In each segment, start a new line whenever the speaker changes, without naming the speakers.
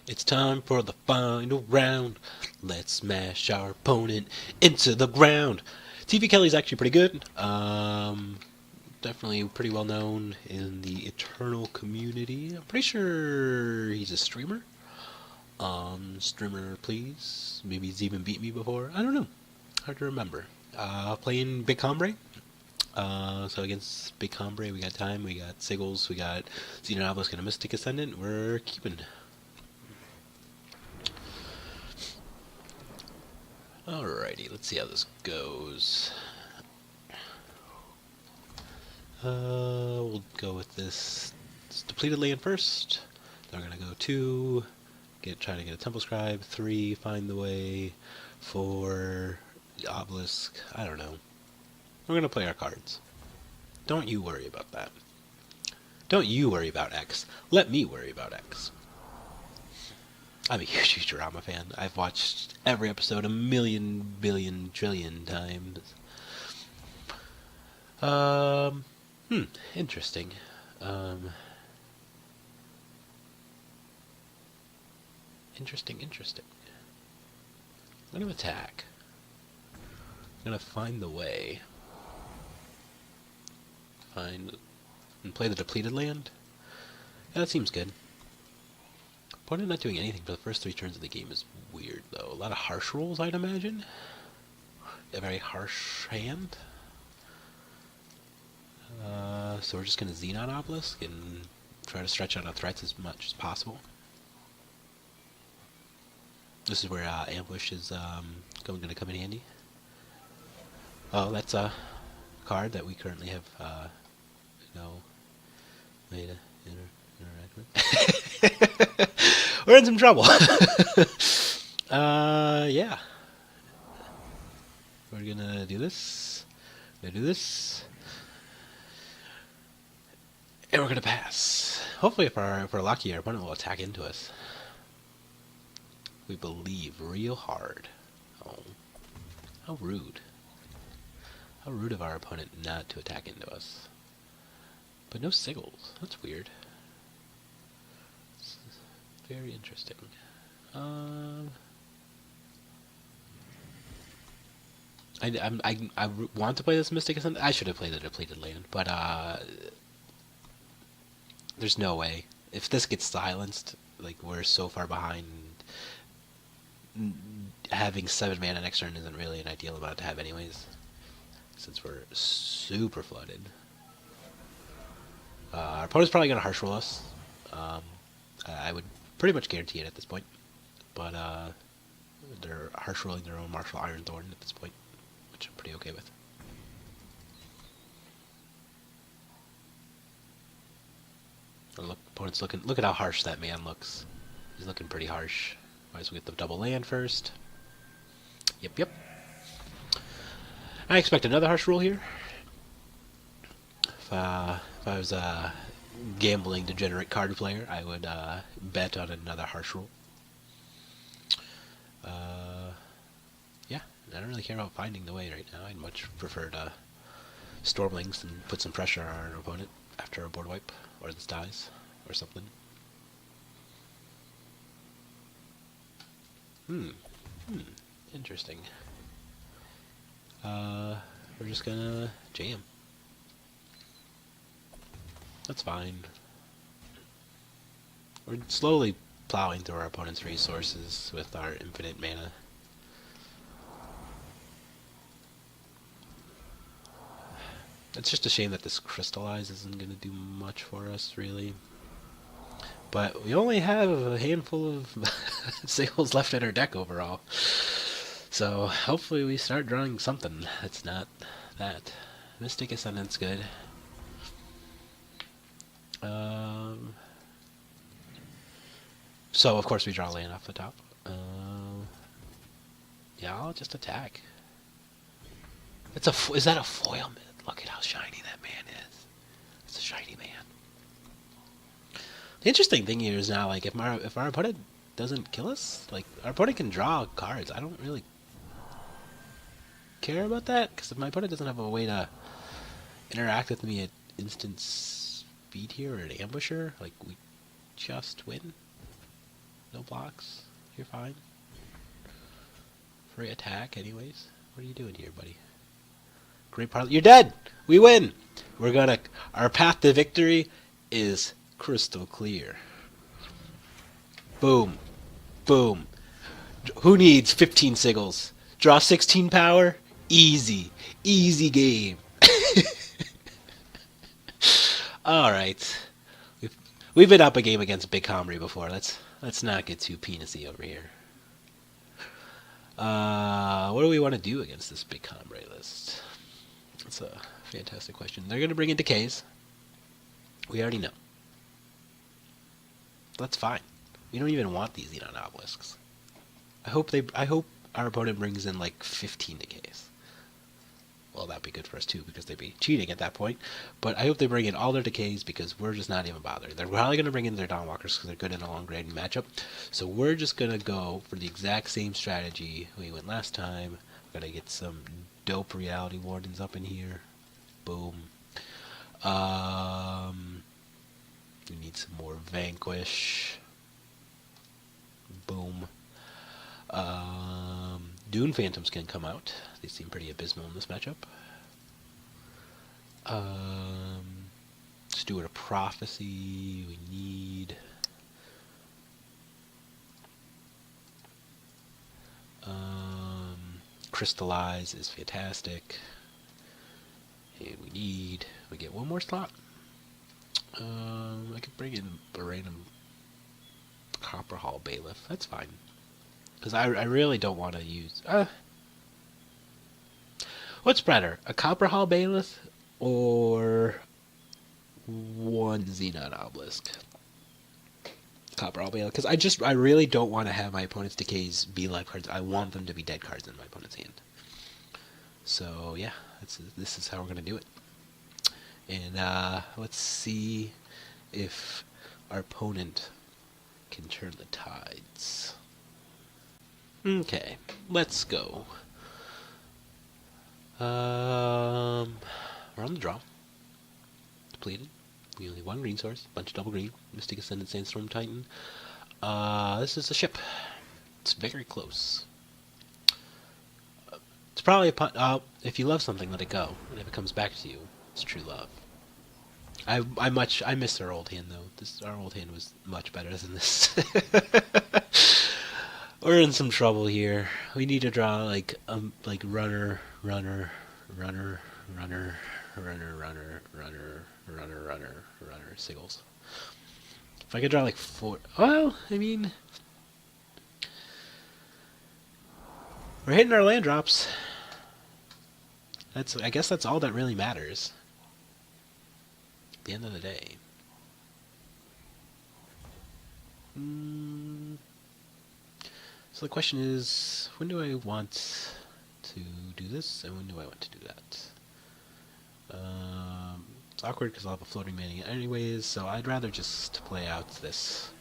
It's time for the final round. Let's smash our opponent into the ground. TV Kelly's actually pretty good. Definitely pretty well known in the Eternal community. I'm pretty sure he's a streamer. Streamer, please. Maybe he's even beat me before. I don't know. Hard to remember. Playing Big Combrei. So against Big Combrei, we got time. We got Siggles. We got Xenobelisk and a Mystic Ascendant. We're keeping. Alrighty, let's see how this goes. We'll go with this depleted land first. Then we're gonna go 2, try to get a Temple Scribe, 3, find the way, 4, Obelisk. I don't know. We're gonna play our cards. Don't you worry about that. Don't you worry about X. Let me worry about X. I'm a huge Futurama fan. I've watched every episode a million, billion, trillion times. Interesting. Interesting. I'm gonna attack. I'm gonna find the way. Find and play the depleted land. Yeah, that seems good. Opponent not doing anything for the first 3 turns of the game is weird, though. A lot of harsh rolls, I'd imagine. A very harsh hand. So we're just going to Xenon Obelisk and try to stretch out our threats as much as possible. This is where Ambush is going to come in handy. Oh, that's a card that we currently have no way to interact with. We're in some trouble. Yeah. We're gonna do this. And we're gonna pass. Hopefully, if we're lucky, our opponent will attack into us. We believe real hard. Oh, how rude. How rude of our opponent not to attack into us. But no Siggles. That's weird. This is very interesting. I want to play this Mystic Ascendant. I should have played the depleted land, but there's no way. If this gets silenced, like we're so far behind, having 7 mana next turn isn't really an ideal amount to have anyways, since we're super flooded. Our opponent's probably gonna harsh roll us. I would pretty much guarantee it at this point, but they're harsh rolling their own Martial Ironthorn at this point, which I'm pretty okay with. Look, opponent's looking. Look at how harsh that man looks. He's looking pretty harsh. Might as well get the double land first. Yep. I expect another harsh roll here. If I was a gambling degenerate card player, I would bet on another harsh roll. Yeah, I don't really care about finding the way right now. I'd much prefer to Stormlings and put some pressure on our opponent after a board wipe, or this dies, or something. Interesting. We're just gonna jam. That's fine. We're slowly plowing through our opponent's resources with our infinite mana. It's just a shame that this Crystallize isn't going to do much for us, really. But we only have a handful of Siggles left in our deck overall. So hopefully we start drawing something that's not that. Mystic Ascendant's good. So of course we draw land off the top. Yeah, I'll just attack. Is that a foil? Look at how shiny that man is. It's a shiny man. The interesting thing here is now, like, if our opponent doesn't kill us, like, our opponent can draw cards. I don't really care about that, because if my opponent doesn't have a way to interact with me at instant speed here, or an ambusher, like, we just win. No blocks. You're fine. Free attack, anyways. What are you doing here, buddy? Great part. You're dead. We win. Our path to victory is crystal clear. Boom, boom. Who needs 15 sigils? Draw 16 power. Easy, easy game. All right. We've been up a game against Big Combrei before. Let's not get too penisy over here. What do we want to do against this Big Combrei list? That's a fantastic question. They're going to bring in decays. We already know. That's fine. We don't even want these Xenon obelisks. I hope our opponent brings in like 15 decays. Well, that'd be good for us too, because they'd be cheating at that point. But I hope they bring in all their decays, because we're just not even bothered. They're probably going to bring in their Dawnwalkers because they're good in a long grading matchup. So we're just going to go for the exact same strategy we went last time. We're going to get some dope Reality Wardens up in here. Boom. We need some more Vanquish. Boom. Dune Phantoms can come out. They seem pretty abysmal in this matchup. Steward of Prophecy. We need. Crystallize is fantastic. And we get one more slot. I could bring in a random Copper Hall Bailiff. That's fine. Because I really don't want to use... what's better? A Copper Hall Bailiff or one Xenon Obelisk? Copper Hall Bailiff. Because I really don't want to have my opponent's decays be life cards. I want them to be dead cards in my opponent's hand. So, yeah. This is how we're going to do it. And let's see if our opponent can turn the tides. Okay, let's go. We're on the draw. Depleted. We only have one green source. Bunch of double green. Mystic Ascendant, Sandstorm Titan. This is a ship. It's very close. It's probably a if you love something, let it go. And if it comes back to you, it's true love. I miss our old hand though. Our old hand was much better than this. We're in some trouble here. We need to draw like runner, sigils. If I could draw like 4, well, I mean, we're hitting our land drops. I guess that's all that really matters. At the end of the day. So the question is, when do I want to do this, and when do I want to do that? It's awkward because I'll have a floating mana anyways, so I'd rather just play out this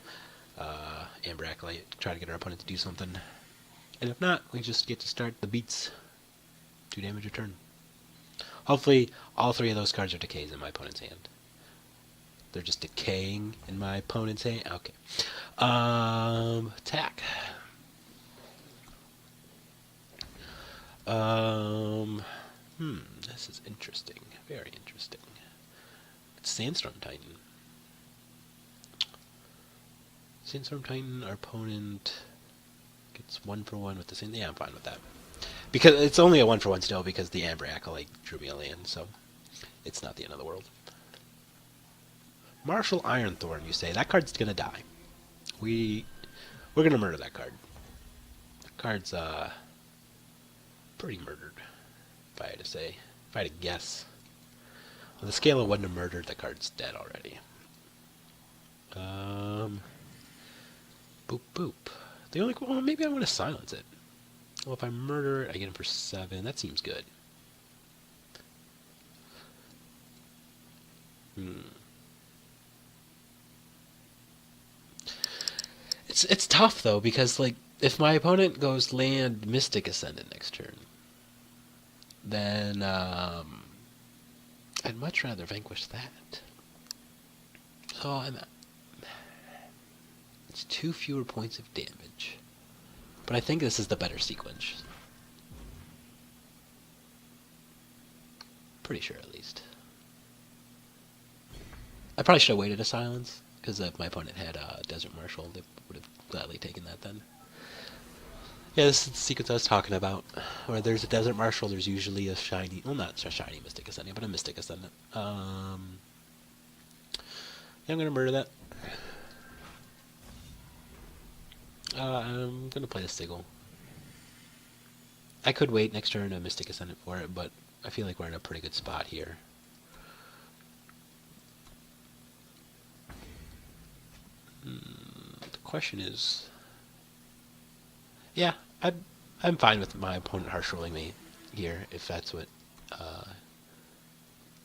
Amber Acolyte, try to get our opponent to do something. And if not, we just get to start the beats. 2 damage a turn. Hopefully, all 3 of those cards are decays in my opponent's hand. They're just decaying in my opponent's hand? Okay. Attack. This is interesting. Very interesting. It's Sandstorm Titan. Sandstorm Titan, our opponent gets 1-for-1 with the same. Yeah, I'm fine with that. Because it's only a 1-for-1 still, because the Amber Acolyte drew me a land, so it's not the end of the world. Martial Ironthorn, you say. That card's gonna die. We're gonna murder that card. The card's pretty murdered, if I had to say. If I had to guess. On the scale of 1 to murder, the card's dead already. Boop boop. Well, maybe I want to silence it. Well, if I murder it, I get him for 7. That seems good. It's tough though, because like if my opponent goes land Mystic Ascendant next turn, then I'd much rather vanquish that. So It's 2 fewer points of damage. But I think this is the better sequence. Pretty sure, at least. I probably should have waited a silence, because if my opponent had a Desert Marshal, they would have gladly taken that then. Yeah, this is the sequence I was talking about. Where there's a Desert Marshal, there's usually a shiny... Well, not a shiny Mystic Ascendant, but a Mystic Ascendant. Yeah, I'm going to murder that. I'm going to play the Sigil. I could wait next turn a Mystic Ascendant for it, but I feel like we're in a pretty good spot here. The question is... Yeah, I'm fine with my opponent harsh rolling me here, if that's what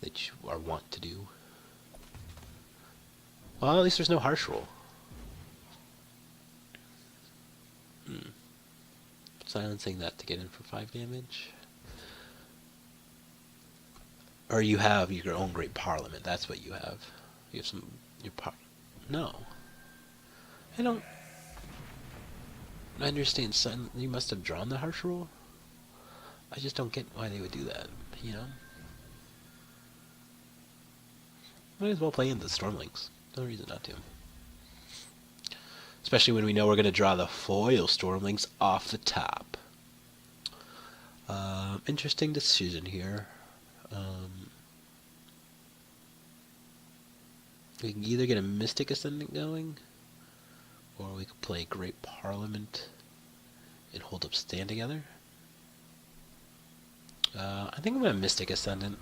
that you are want to do. Well, at least there's no harsh roll. Silencing that to get in for 5 damage. Or you have your own Great Parliament. That's what you have. You have some... No. I don't... I understand. You must have drawn the harsh roll. I just don't get why they would do that, you know? Might as well play into Stormlings. No reason not to. Especially when we know we're going to draw the foil Stormlings off the top. Interesting decision here. We can either get a Mystic Ascendant going, or we could play Great Parliament and hold up Stand together. I think I'm going to Mystic Ascendant.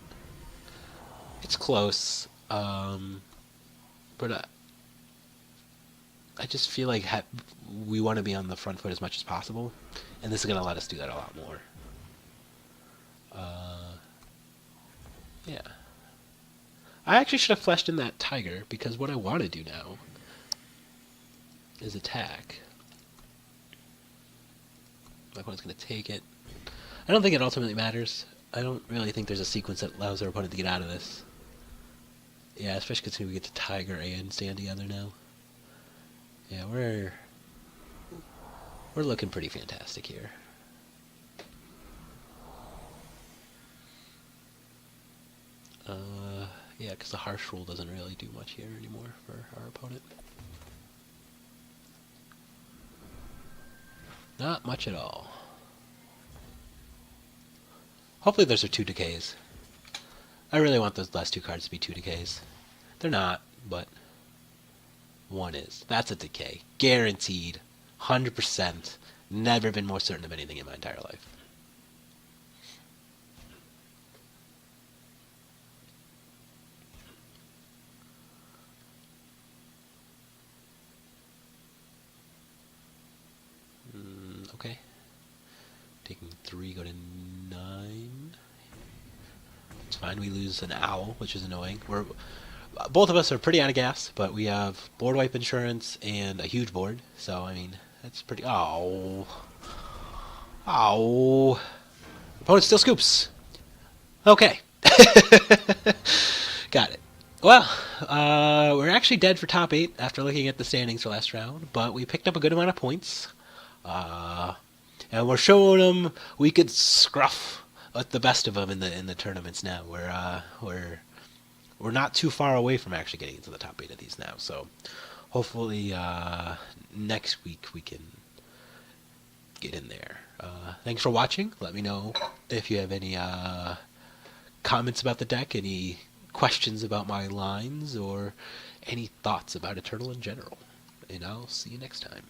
It's close, but I just feel like we want to be on the front foot as much as possible, and this is going to let us do that a lot more. Yeah. I actually should have fleshed in that Tiger, because what I want to do now is attack. My opponent's going to take it. I don't think it ultimately matters. I don't really think there's a sequence that allows our opponent to get out of this. Yeah, especially because we get to Tiger and Stand together now. Yeah, we're looking pretty fantastic here. Yeah, because the harsh rule doesn't really do much here anymore for our opponent. Not much at all. Hopefully those are 2 decays. I really want those last 2 cards to be 2 decays. They're not, but one is. That's a decay. Guaranteed. 100%. Never been more certain of anything in my entire life. Okay. Taking 3, go to 9. It's fine. We lose an owl, which is annoying. Both of us are pretty out of gas, but we have board wipe insurance and a huge board. So I mean, that's pretty. Oh. Opponent still scoops. Okay. Got it. Well, we're actually dead for top 8 after looking at the standings for last round, but we picked up a good amount of points. And we're showing them we could scruff at the best of them in the tournaments now. We're not too far away from actually getting into the top 8 of these now. So hopefully next week we can get in there. Thanks for watching. Let me know if you have any comments about the deck, any questions about my lines, or any thoughts about Eternal in general. And I'll see you next time.